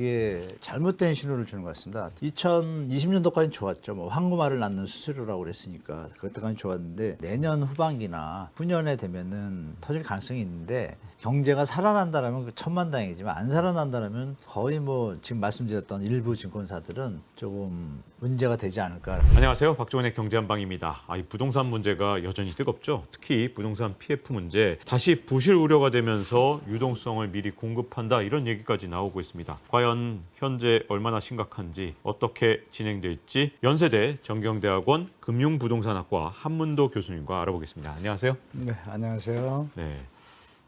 이게 잘못된 신호를 주는 것 같습니다. 2020년도까지는 좋았죠. 뭐 황금알을 낳는 수수료라고 그랬으니까 그때까지 좋았는데 내년 후반기나 후년에 되면은 터질 가능성이 있는데 경제가 살아난다라면 천만다행이지만 안 살아난다라면 거의 뭐 지금 말씀드렸던 일부 증권사들은 조금 문제가 되지 않을까. 안녕하세요. 박종원의 경제한방입니다. 이 부동산 문제가 여전히 뜨겁죠. 특히 부동산 PF 문제 다시 부실 우려가 되면서 유동성을 미리 공급한다 이런 얘기까지 나오고 있습니다. 과연 현재 얼마나 심각한지 어떻게 진행될지 연세대 정경대학원 금융부동산학과 한문도 교수님과 알아보겠습니다. 안녕하세요. 네, 안녕하세요. 네.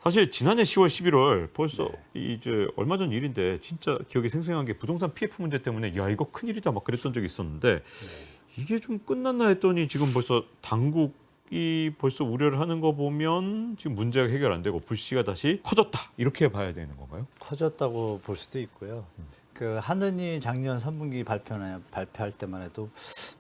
사실 지난해 10월, 11월 벌써 이제 얼마 전 일인데 진짜 기억이 생생한 게 부동산 PF 문제 때문에 야 이거 큰일이다 막 그랬던 적이 있었는데 이게 좀 끝났나 했더니 지금 벌써 당국이 벌써 우려를 하는 거 보면 지금 문제가 해결 안 되고 불씨가 다시 커졌다 이렇게 봐야 되는 건가요? 커졌다고 볼 수도 있고요. 그 하느니 작년 3분기 발표할 때만 해도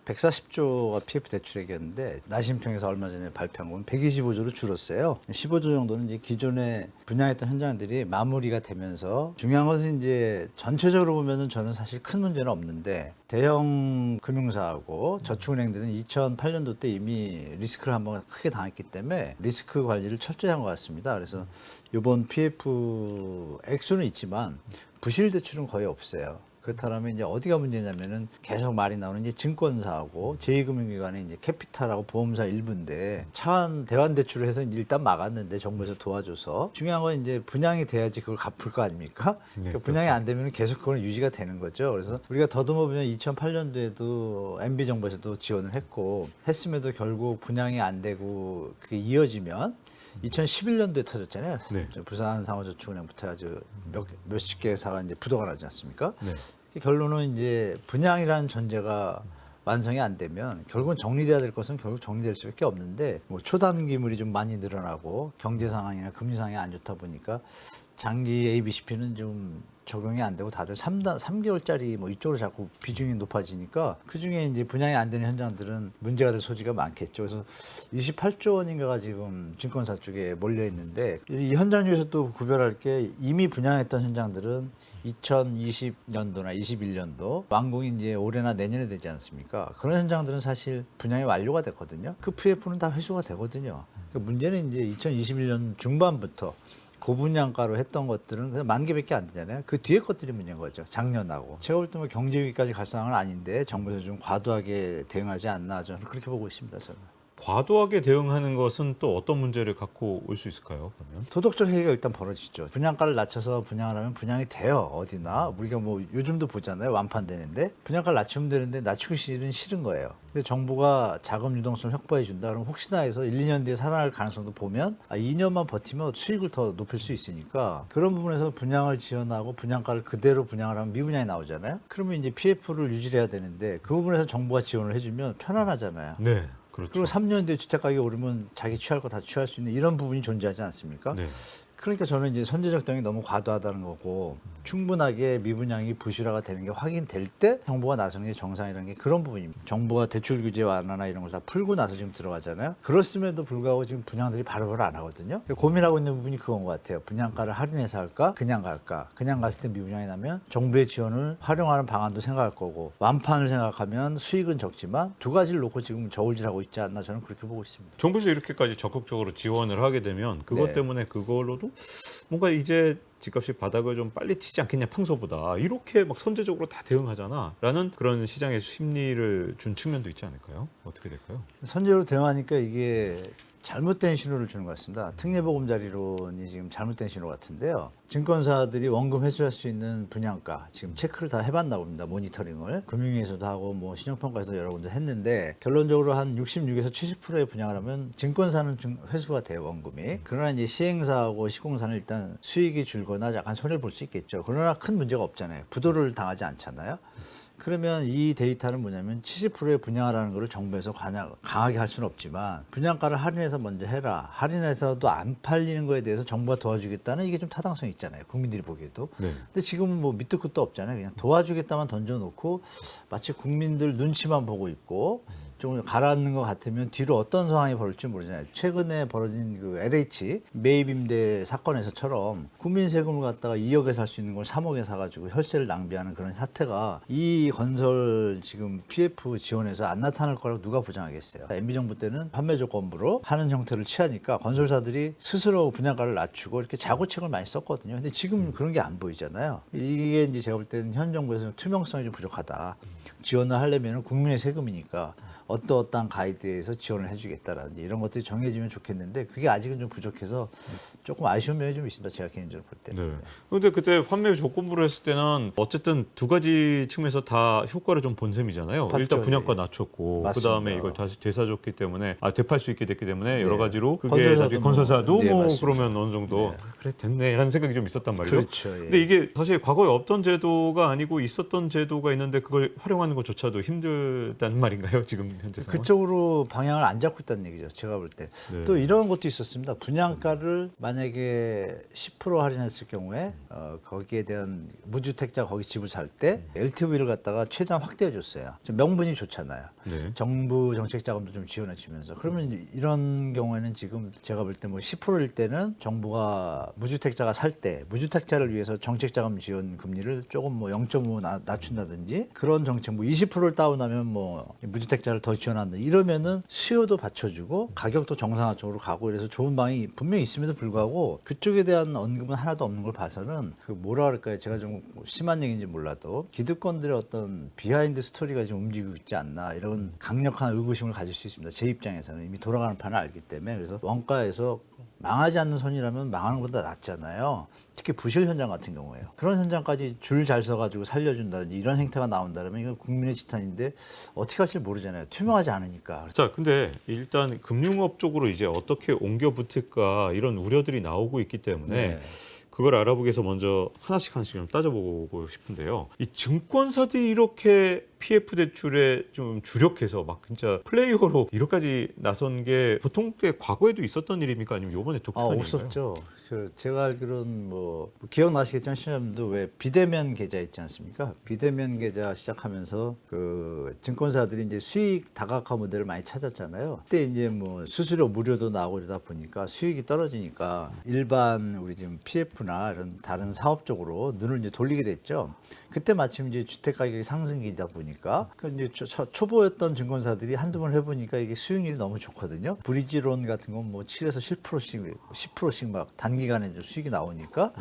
140조가 PF 대출액이었는데 나심평에서 얼마 전에 발표한 건 125조로 줄었어요. 15조 정도는 이제 기존에 분양했던 현장들이 마무리가 되면서 중요한 것은 이제 전체적으로 보면은 저는 사실 큰 문제는 없는데 대형 금융사하고 저축은행들은 2008년도 때 이미 리스크를 한번 크게 당했기 때문에 리스크 관리를 철저히 한 것 같습니다. 그래서 이번 PF 액수는 있지만 부실 대출은 거의 없어요. 그렇다면 이제 어디가 문제냐면은 계속 말이 나오는 이제 증권사하고 제2금융기관의 이제 캐피탈하고 보험사 일부인데 차관 대환 대출을 해서 일단 막았는데 정부에서 도와줘서 중요한 건 이제 분양이 돼야지 그걸 갚을 거 아닙니까? 네, 그러니까 분양이 안 되면 계속 그건 유지가 되는 거죠. 그래서 우리가 더듬어 보면 2008년도에도 MB 정부에서도 지원을 했음에도 결국 분양이 안 되고 그게 이어지면 2011년도에 터졌잖아요. 네. 부산상호저축은행부터 아주 몇십 개 회사가 이제 부도가 나지 않습니까? 네. 결론은 이제 분양이라는 전제가 완성이 안 되면 결국은 정리돼야 될 것은 결국 정리될 수밖에 없는데 뭐 초단기물이 좀 많이 늘어나고 경제 상황이나 금리 상황이 안 좋다 보니까 장기 ABCP는 좀 적용이 안 되고 다들 3개월짜리 뭐 이쪽으로 자꾸 비중이 높아지니까 그중에 이제 분양이 안 되는 현장들은 문제가 될 소지가 많겠죠. 그래서 28조 원인가가 지금 증권사 쪽에 몰려 있는데 이 현장 중에서 또 구별할 게 이미 분양했던 현장들은 2020년도나 21년도 완공이 이제 올해나 내년에 되지 않습니까? 그런 현장들은 사실 분양이 완료가 됐거든요. 그 PF는 다 회수가 되거든요. 그러니까 문제는 이제 2021년 중반부터 고분양가로 했던 것들은 그냥 10,000개밖에 안 되잖아요. 그 뒤에 것들이 문제인 거죠. 작년하고. 제가 볼 때 뭐 경제 위기까지 갈 상황은 아닌데 정부에서 좀 과도하게 대응하지 않나 저는 그렇게 보고 있습니다. 저는. 과도하게 대응하는 것은 또 어떤 문제를 갖고 올 수 있을까요? 그러면? 도덕적 해이가 일단 벌어지죠. 분양가를 낮춰서 분양을 하면 분양이 돼요. 어디나. 우리가 뭐 요즘도 보잖아요. 완판되는데. 분양가를 낮추면 되는데 낮추기 싫은 거예요. 근데 정부가 자금 유동성을 확보해 준다. 그러면 혹시나 해서 1, 2년 뒤에 살아날 가능성도 보면 2년만 버티면 수익을 더 높일 수 있으니까 그런 부분에서 분양을 지원하고 분양가를 그대로 분양을 하면 미분양이 나오잖아요. 그러면 이제 PF를 유지를 해야 되는데 그 부분에서 정부가 지원을 해주면 편안하잖아요. 네. 그렇죠. 그리고 3년 뒤에 주택가격이 오르면 자기 취할 거 다 취할 수 있는 이런 부분이 존재하지 않습니까? 네. 그러니까 저는 이제 선제적 대응이 너무 과도하다는 거고 충분하게 미분양이 부실화가 되는 게 확인될 때 정부가 나서는 게 정상이라는 게 그런 부분입니다. 정부가 대출 규제 완화나 이런 걸 다 풀고 나서 지금 들어가잖아요. 그렇음에도 불구하고 지금 분양들이 바로바로 안 하거든요. 고민하고 있는 부분이 그건 것 같아요. 분양가를 할인해서 할까? 그냥 갈까? 그냥 갔을 때 미분양이 나면 정부의 지원을 활용하는 방안도 생각할 거고 완판을 생각하면 수익은 적지만 두 가지를 놓고 지금 저울질하고 있지 않나 저는 그렇게 보고 있습니다. 정부에서 이렇게까지 적극적으로 지원을 하게 되면 그것 네. 때문에 그걸로도 뭔가 이제 집값이 바닥을 좀 빨리 치지 않겠냐 평소보다 이렇게 막 선제적으로 다 대응하잖아 라는 그런 시장의 심리를 준 측면도 있지 않을까요? 어떻게 될까요? 선제로 대응하니까 이게 잘못된 신호를 주는 것 같습니다. 특례보금자리론이 지금 잘못된 신호 같은데요. 증권사들이 원금 회수할 수 있는 분양가 지금 체크를 다 해봤나 봅니다. 모니터링을 금융위에서도 하고 뭐 신용평가에서도 여러 군데 했는데 결론적으로 한 66에서 70%의 분양을 하면 증권사는 회수가 돼요. 원금이. 그러나 이제 시행사하고 시공사는 일단 수익이 줄거나 약간 손해를 볼 수 있겠죠. 그러나 큰 문제가 없잖아요. 부도를 당하지 않잖아요. 그러면 이 데이터는 뭐냐면 70%의 분양하라는 것을 정부에서 강하게 할 수는 없지만 분양가를 할인해서 먼저 해라. 할인해서도 안 팔리는 거에 대해서 정부가 도와주겠다는 이게 좀 타당성이 있잖아요. 국민들이 보기에도. 네. 근데 지금은 뭐 밑도 끝도 없잖아요. 그냥 도와주겠다만 던져놓고 마치 국민들 눈치만 보고 있고 좀 가라앉는 것 같으면 뒤로 어떤 상황이 벌어질지 모르잖아요. 최근에 벌어진 그 LH 매입 임대 사건에서처럼 국민 세금을 갖다가 2억에 살 수 있는 걸 3억에 사가지고 혈세를 낭비하는 그런 사태가 이 건설 지금 PF 지원에서 안 나타날 거라고 누가 보장하겠어요. MB 정부 때는 판매 조건부로 하는 형태를 취하니까 건설사들이 스스로 분양가를 낮추고 이렇게 자구책을 많이 썼거든요. 근데 지금 그런 게 안 보이잖아요. 이게 이제 제가 볼 때는 현 정부에서는 투명성이 좀 부족하다. 지원을 하려면 국민의 세금이니까 어떠한 가이드에서 지원을 해주겠다라든지 이런 것들이 정해지면 좋겠는데 그게 아직은 좀 부족해서 조금 아쉬운 면이 좀 있습니다. 제가 개인적으로 볼 때는. 네. 그런데 그때 판매 조건부로 했을 때는 어쨌든 두 가지 측면에서 다 효과를 좀 본 셈이잖아요. 봤죠. 일단 분양가 예. 낮췄고 맞습니다. 그다음에 이걸 다시 되사줬기 때문에 되팔 수 있게 됐기 때문에 여러 네. 가지로 그게 건설사도 나중에 건설사도 네, 뭐 맞습니다. 그러면 어느 정도 네. 그래 됐네라는 생각이 좀 있었단 말이죠. 그렇죠. 예. 근데 이게 사실 과거에 없던 제도가 아니고 있었던 제도가 있는데 그걸 활용하는 것조차도 힘들다는 말인가요? 지금 현재 상황? 그쪽으로 방향을 안 잡고 있다는 얘기죠. 제가 볼 때. 네. 또 이런 것도 있었습니다. 분양가를 만약에 10% 할인했을 경우에 거기에 대한 무주택자 거기 집을 살 때 LTV를 갖다가 최대한 확대해 줬어요. 좀 명분이 좋잖아요. 네. 정부 정책 자금도 좀 지원해 주면서 그러면 이런 경우에는 지금 제가 볼 때 뭐 10%일 때는 정부가 무주택자가 살 때 무주택자를 위해서 정책 자금 지원 금리를 조금 뭐 0.5 낮춘다든지 그런 정책 뭐 20%를 다운하면 뭐 무주택자를 더 지원한다 이러면은 수요도 받쳐주고 가격도 정상화 쪽으로 가고 이래서 좋은 방이 분명히 있음에도 불구하고 그쪽에 대한 언급은 하나도 없는 걸 봐서는 그 뭐라 그럴까요? 제가 좀 심한 얘기인지 몰라도 기득권들의 어떤 비하인드 스토리가 지금 움직이고 있지 않나 이런 강력한 의구심을 가질 수 있습니다. 제 입장에서는 이미 돌아가는 판을 알기 때문에 그래서 원가에서 망하지 않는 선이라면 망하는 것보다 낫잖아요. 특히 부실 현장 같은 경우에요. 그런 현장까지 줄 잘 서가지고 살려준다든지 이런 행태가 나온다면 이건 국민의 지탄인데 어떻게 할지 모르잖아요. 투명하지 않으니까. 자, 근데 일단 금융업 쪽으로 이제 어떻게 옮겨 붙을까 이런 우려들이 나오고 있기 때문에 네. 그걸 알아보기 위해서 먼저 하나씩 좀 따져보고 싶은데요. 이 증권사들이 이렇게 PF 대출에 좀 주력해서 막 진짜 플레이어로 이렇게까지 나선 게 보통 꽤 과거에도 있었던 일입니까? 아니면 이번에 독특한 일인가요? 없었죠. 제가 알기로는 뭐 기억나시겠지만 시청자분도 왜 비대면 계좌 있지 않습니까? 비대면 계좌 시작하면서 그 증권사들이 이제 수익 다각화 모델을 많이 찾았잖아요. 그때 이제 뭐 수수료 무료도 나오고 이러다 보니까 수익이 떨어지니까 일반 우리 지금 PF나 이런 다른 사업 쪽으로 눈을 이제 돌리게 됐죠. 그때 마침 이제 주택 가격이 상승기다 보니까 그 이제 초보였던 증권사들이 한두 번 해보니까 이게 수익률이 너무 좋거든요. 브리지론 같은 건 뭐 7에서 10%씩 막 단기간에 좀 수익이 나오니까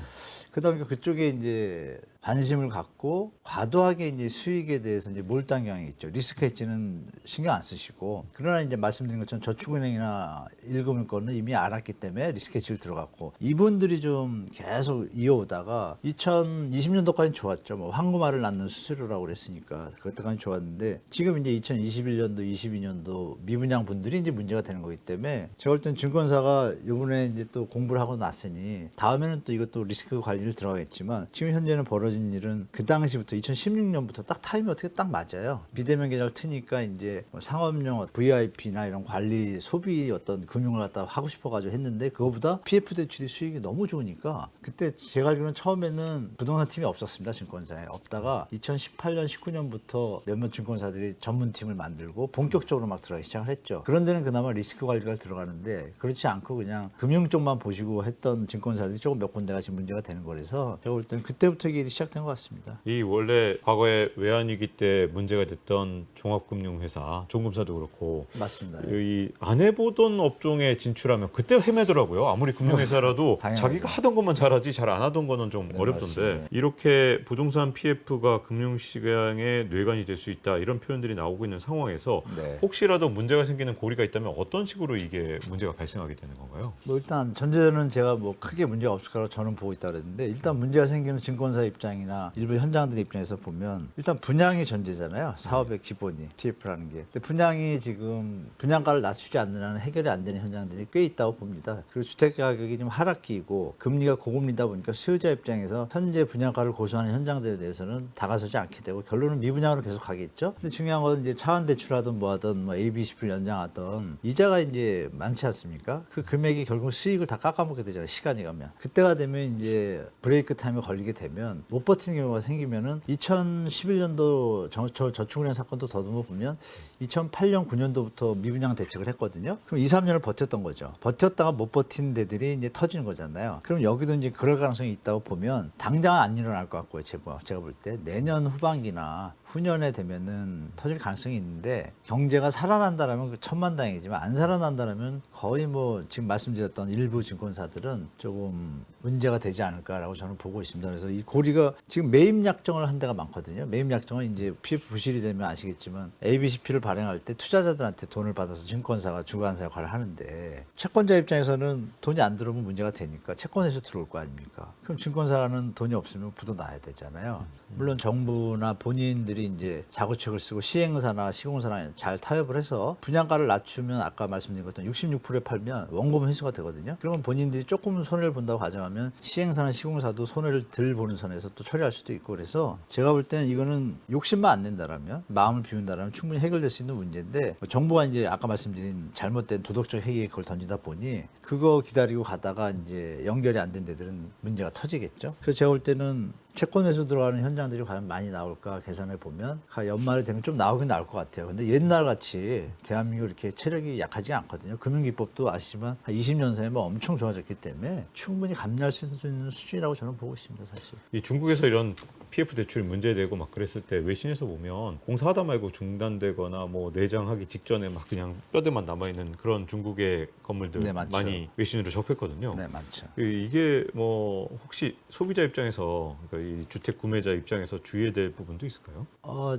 그다음에 그쪽에 이제 관심을 갖고 과도하게 이제 수익에 대해서 이제 몰두한 경향이 있죠. 리스크 헤지는 신경 안 쓰시고 그러나 이제 말씀드린 것처럼 저축은행이나 일금은권은 이미 알았기 때문에 리스크 헤지를 들어갔고 이분들이 좀 계속 이어오다가 2020년도까지는 좋았죠. 뭐 황금알을 낳는 수수료라고 그랬으니까 그때까지 좋았는데 지금 이제 2021년도, 22년도 미분양 분들이 이제 문제가 되는 거기 때문에 제가 볼 때는 증권사가 이번에 이제 또 공부를 하고 났으니 다음에는 또 이것도 리스크 관리를 들어가겠지만 지금 현재는 벌어진 일은 그 당시부터 2016년부터 딱 타임이 어떻게 딱 맞아요. 비대면 계좌를 트니까 이제 뭐 상업용 VIP나 이런 관리 소비 어떤 금융을 갖다 하고 싶어가지고 했는데 그거보다 PF 대출이 수익이 너무 좋으니까 그때 제가 알기로는 처음에는 부동산 팀이 없었습니다. 증권사에 없다가 2018년 19년부터 몇몇 증권사들이 전문팀을 만들고 본격적으로 막 들어가기 시작을 했죠. 그런 데는 그나마 리스크 관리가 들어가는데 그렇지 않고 그냥 금융 쪽만 보시고 했던 증권사들이 조금 몇 군데가 지금 문제가 되는 거라서 제가 볼 때는 그때부터 이게 시작된 것 같습니다. 이 원래 과거에 외환위기 때 문제가 됐던 종합금융회사, 종금사도 그렇고 맞습니다. 이 안 해보던 업종에 진출하면 그때 헤매더라고요. 아무리 금융회사라도 당연하죠. 자기가 하던 것만 잘하지 잘 안 하던 거는 좀 네, 어렵던데 맞습니다. 이렇게 부동산 PF가 금융시장의 뇌관이 될 수 있다 이런 표현들이 나오고 있는 상황에서 네. 혹시라도 문제가 생기는 고리가 있다면 어떤 식으로 이게 문제가 발생하게 되는 건가요? 뭐 일단 전제는 제가 뭐 크게 문제가 없을 거라고 저는 보고 있다 그랬는데 일단 문제가 생기는 증권사 입장이나 일부 현장들 입장에서 보면 일단 분양이 전제잖아요. 사업의 기본이 TF라는 게. 근데 분양이 지금 분양가를 낮추지 않는 한은 해결이 안 되는 현장들이 꽤 있다고 봅니다. 그리고 주택 가격이 좀 하락기이고 금리가 고금리다 보니까 수요자 입장에서 현재 분양가를 고수하는 현장들에 대해서는 다가서지 않게 되고 결론은 미분양으로 계속 가겠죠. 근데 중요한 건 이제 차원 대출하든 뭐하든 뭐 ABC를 연장하든 이자가 이제 많지 않습니까? 그 금액이 결국 수익을 다 깎아먹게 되잖아요. 시간이 가면. 그때가 되면 이제 브레이크 타임에 걸리게 되면 못 못 버티는 경우가 생기면은 2011년도 저축은행 사건도 더듬어 보면 2008년, 9년도부터 미분양 대책을 했거든요. 그럼 2, 3년을 버텼던 거죠. 버텼다가 못 버틴 데들이 이제 터지는 거잖아요. 그럼 여기도 이제 그럴 가능성이 있다고 보면 당장은 안 일어날 것 같고요. 제가 볼 때 내년 후반기나 후년에 되면은 터질 가능성이 있는데 경제가 살아난다라면 그 천만다행이지만 안 살아난다라면 거의 뭐 지금 말씀드렸던 일부 증권사들은 조금 문제가 되지 않을까라고 저는 보고 있습니다. 그래서 이 고리가 지금 매입 약정을 한 데가 많거든요. 매입 약정은 이제 PF 부실이 되면 아시겠지만 ABCP를 발행할 때 투자자들한테 돈을 받아서 증권사가 주관사 역할을 하는데 채권자 입장에서는 돈이 안 들어오면 문제가 되니까 채권에서 들어올 거 아닙니까? 그럼 증권사는 돈이 없으면 부도 나야 되잖아요. 물론 정부나 본인들이 이제 자구책을 쓰고 시행사나 시공사나 잘 타협을 해서 분양가를 낮추면 아까 말씀드린 것처럼 66%에 팔면 원금 회수가 되거든요. 그러면 본인들이 조금 손해를 본다고 가정하면 시행사나 시공사도 손해를 덜 보는 선에서 또 처리할 수도 있고 그래서 제가 볼 때는 이거는 욕심만 안 낸다라면 마음을 비운다라면 충분히 해결될 수 있는 문제인데 정부가 이제 아까 말씀드린 잘못된 도덕적 해이에 그걸 던지다 보니 그거 기다리고 가다가 이제 연결이 안 된 데들은 문제가 터지겠죠. 그래서 제가 볼 때는 채권에서 들어가는 현장들이 과연 많이 나올까 계산해 보면 연말에 되면 좀 나오긴 나올 것 같아요. 근데 옛날 같이 대한민국 이렇게 체력이 약하지 않거든요. 금융기법도 아시지만 한 20년 사이에 뭐 엄청 좋아졌기 때문에 충분히 감내할 수 있는 수준이라고 저는 보고 있습니다, 사실. 이 중국에서 이런 PF 대출 문제되고 막 그랬을 때 외신에서 보면 공사하다 말고 중단되거나 뭐 내장하기 직전에 막 그냥 뼈대만 남아 있는 그런 중국의 건물들 네, 맞죠. 많이 외신으로 접했거든요. 네, 많죠. 이게 뭐 혹시 소비자 입장에서 그러니까 이 주택 구매자 입장에서 주의해야 될 부분도 있을까요?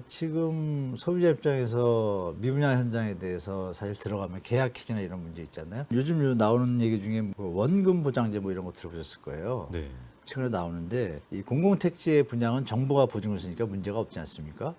지금 소비자 입장에서 미분양 현장에 대해서 사실 들어가면 계약 해지나 이런 문제 있잖아요. 요즘 나오는 얘기 중에 뭐 원금 보장제 뭐 이런 거 들어보셨을 거예요. 네. 최근에 나오는데 이 공공택지의 분양은 정부가 보증을 쓰니까 문제가 없지 않습니까?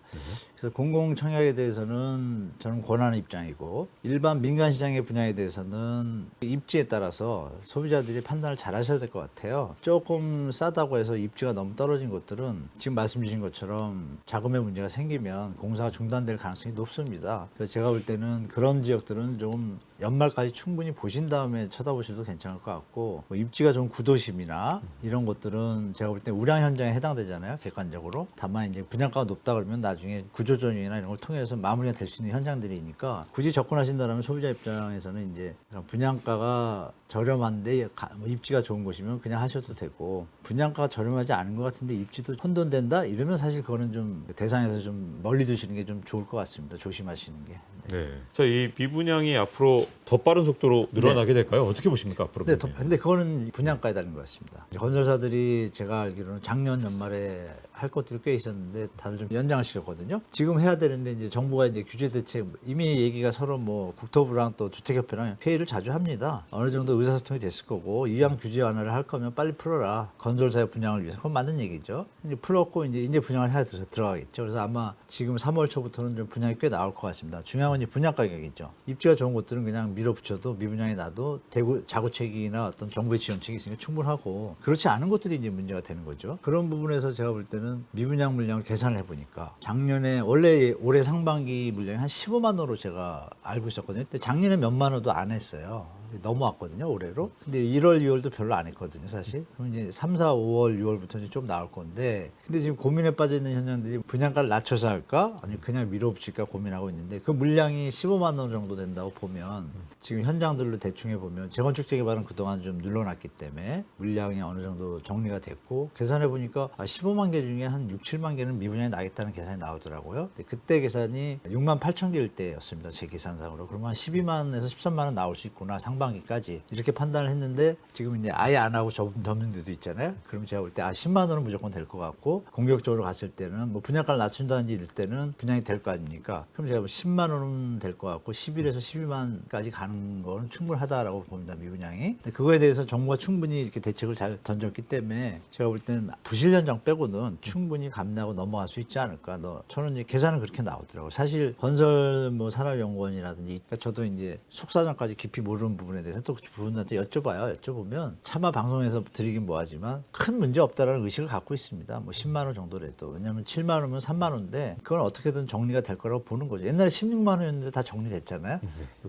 그래서 공공청약에 대해서는 저는 권하는 입장이고 일반 민간 시장의 분양에 대해서는 입지에 따라서 소비자들이 판단을 잘 하셔야 될 것 같아요. 조금 싸다고 해서 입지가 너무 떨어진 것들은 지금 말씀 주신 것처럼 자금의 문제가 생기면 공사가 중단될 가능성이 높습니다. 그래서 제가 볼 때는 그런 지역들은 좀 연말까지 충분히 보신 다음에 쳐다보셔도 괜찮을 것 같고 뭐 입지가 좀 구도심이나 이런 것들은 제가 볼 때 우량 현장에 해당되잖아요, 객관적으로. 다만 이제 분양가가 높다 그러면 나중에 구조조정이나 이런 걸 통해서 마무리가 될 수 있는 현장들이니까 굳이 접근하신다면 소비자 입장에서는 이제 분양가가 저렴한데 뭐 입지가 좋은 곳이면 그냥 하셔도 되고 분양가가 저렴하지 않은 것 같은데 입지도 혼돈된다 이러면 사실 그거는 좀 대상에서 좀 멀리 두시는 게 좀 좋을 것 같습니다. 조심하시는 게. 네. 자, 이 미분양이 앞으로 더 빠른 속도로 늘어나게 될까요? 어떻게 보십니까 앞으로? 네, 근데 그거는 분양가에 달린 것 같습니다. 건설사들이 제가 알기로는 작년 연말에 할 것들이 꽤 있었는데 다들 좀 연장을 시켰거든요. 지금 해야 되는데 이제 정부가 이제 규제 대책 이미 얘기가 서로 뭐 국토부랑 또 주택협회랑 회의를 자주 합니다. 어느 정도 의사소통이 됐을 거고 이왕 규제 완화를 할 거면 빨리 풀어라. 건설사의 분양을 위해서 그건 맞는 얘기죠. 이제 풀었고 이제 분양을 해야 들어가겠죠. 그래서 아마 지금 3월 초부터는 좀 분양이 꽤 나올 것 같습니다. 중요한 건 이제 분양 가격이죠. 입지가 좋은 곳들은 그냥 밀어붙여도 미분양이 나도 자구책이나 어떤 정부의 지원책이 있으니까 충분하고 그렇지 않은 것들이 이제 문제가 되는 거죠. 그런 부분에서 제가 볼 때는 미분양 물량을 계산을 해보니까 작년에 원래 올해 상반기 물량이 한 15만 호로 제가 알고 있었거든요. 근데 작년에 몇만 호도 안 했어요. 넘어왔거든요, 올해로. 근데 1월, 2월도 별로 안 했거든요, 사실. 그럼 이제 3, 4, 5월, 6월부터 이제 좀 나올 건데. 근데 지금 고민에 빠져 있는 현장들이 분양가를 낮춰서 할까? 아니면 그냥 밀어붙일까 고민하고 있는데 그 물량이 15만 원 정도 된다고 보면 지금 현장들로 대충 해보면 재건축 재개발은 그동안 좀 눌러놨기 때문에 물량이 어느 정도 정리가 됐고 계산해보니까 15만 개 중에 한 6, 7만 개는 미분양이 나겠다는 계산이 나오더라고요. 근데 그때 계산이 6만 8천 개일 때였습니다, 제 계산상으로. 그러면 한 12만에서 13만 원 나올 수 있구나. 상반기까지 이렇게 판단을 했는데 지금 이제 아예 안 하고 접는 데도 있잖아요. 그러면 제가 볼 때 10만 원은 무조건 될 것 같고 공격적으로 갔을 때는 뭐 분양가를 낮춘다든지 이럴 때는 분양이 될 거 아닙니까? 그럼 제가 10만 원은 될 것 같고 11에서 12만까지 가는 거는 충분하다라고 봅니다, 미분양이. 근데 그거에 대해서 정부가 충분히 이렇게 대책을 잘 던졌기 때문에 제가 볼 때는 부실 현장 빼고는 충분히 감내하고 넘어갈 수 있지 않을까. 저는 이제 계산은 그렇게 나오더라고요. 사실 건설 뭐 산업연구원이라든지 그러니까 저도 이제 속사정까지 깊이 모르는 부분에 대해서 또 그분한테 여쭤보면 차마 방송에서 드리긴 뭐하지만 큰 문제 없다라는 의식을 갖고 있습니다. 뭐 10만 원 정도라도. 왜냐하면 7만 원이면 3만 원인데 그건 어떻게든 정리가 될 거라고 보는 거죠. 옛날에 16만 원이었는데 다 정리됐잖아요.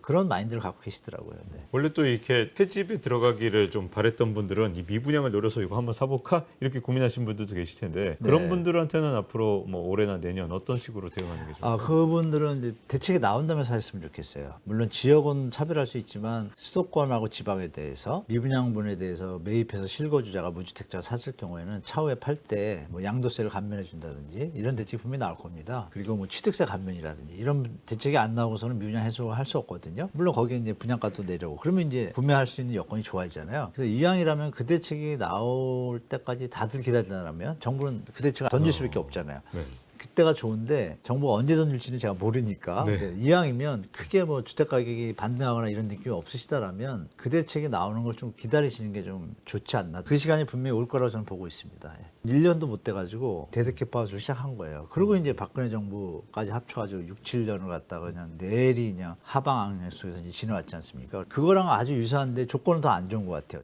그런 마인드를 갖고 계시더라고요. 네. 원래 또 이렇게 새집에 들어가기를 좀 바랬던 분들은 이 미분양을 노려서 이거 한번 사볼까 이렇게 고민하신 분들도 계실 텐데 그런 네. 분들한테는 앞으로 뭐 올해나 내년 어떤 식으로 대응하는 게 좋을까요? 그분들은 이제 대책이 나온다면 사셨으면 좋겠어요. 물론 지역은 차별할 수 있지만 수도권하고 지방에 대해서 미분양분에 대해서 매입해서 실거주자가 무주택자가 샀을 경우에는 차후에 팔 때 뭐 양도세를 감면해 준다든지 이런 대책이 분명히 나올 겁니다. 그리고 뭐 취득세 감면이라든지 이런 대책이 안 나오고서는 미분양 해소를 할 수 없거든요. 물론 거기에 이제 분양가도 내려오고 그러면 이제 구매할 수 있는 여건이 좋아지잖아요. 그래서 이왕이라면 그 대책이 나올 때까지 다들 기다린다면 정부는 그 대책을 던질 수밖에 없잖아요. 네. 그때가 좋은데 정부가 언제 던질지는 제가 모르니까 네. 근데 이왕이면 크게 뭐 주택 가격이 반등하거나 이런 느낌이 없으시다라면 그 대책이 나오는 걸 좀 기다리시는 게 좀 좋지 않나. 그 시간이 분명히 올 거라고 저는 보고 있습니다. 1년도 못 돼가지고 대득해 파워를 시작한 거예요. 그리고 이제 박근혜 정부까지 합쳐가지고 6, 7년을 갖다가 그냥 내리 그냥 하방 악력 속에서 이제 지나왔지 않습니까? 그거랑 아주 유사한데 조건은 더 안 좋은 것 같아요.